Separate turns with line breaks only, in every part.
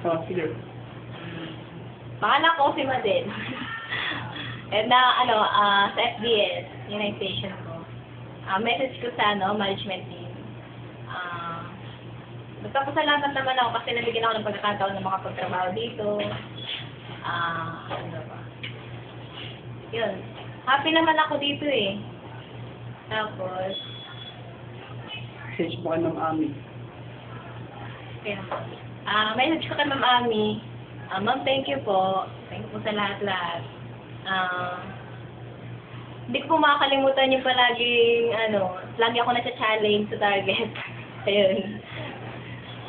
Oh, sige.
Pangalan ko si Madel. And na, sa FDS, yun ang station ko. Message ko sa, management team. Nagpapasalamat naman ako kasi nabigyan ako ng pagkakataon na makapagtrabaho dito. Ano ba? Yun. Happy naman ako dito eh. Tapos,
Message mo kay Ma'am Ami.
message ko kay Ma'am Ami. Ma'am, thank you po. Thank you po sa lahat-lahat. Hindi ko po makakalimutan yung palaging, lagi ako nasa-challenge sa target. Ayun.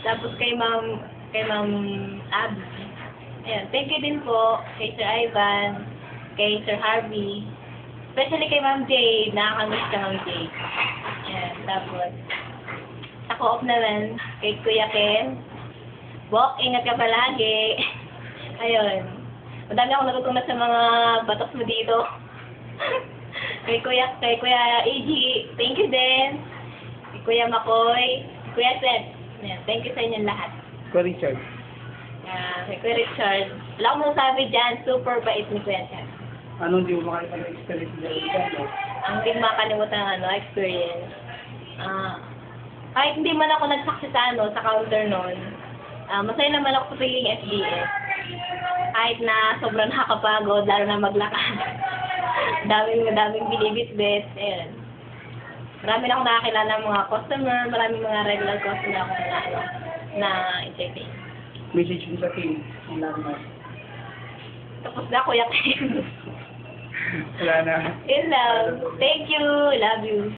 Tapos kay Ma'am Abby. Ayun. Thank you din po kay Sir Ivan, kay Sir Harvey, especially kay Ma'am Jade. Nakakamiss ka, Ma'am Jade. Ayan. Tapos, ako off naman kay Kuya Ken. Bok, ingat ka palagi. Ayun. Madami akong natutunan sa mga batos mo dito. kay Kuya AG, thank you din. Kay Kuya Makoy, Kuya Seth. Ayan, thank you sa inyong lahat.
Kuya Richard.
Kay Kuya Richard. Wala akong masabi dyan, super bait ni Kuya Seth.
Anong di mo makakita-experience dyan?
Ang hindi makalimutan experience. Kahit hindi man ako nagsaksi sa counter noon, masaya naman ako sa pagiging FDS. Kahit na sobrang nakakapagod, lalo na maglakad. daming binibitbit. Ayun. Marami na akong nakakilala ng mga customer, maraming mga regular customer ako na entertain.
Message mo sa team. Ang laman.
Tapos na, Kuya Ken.
Wala na.
Yun lang. Thank you. Love you.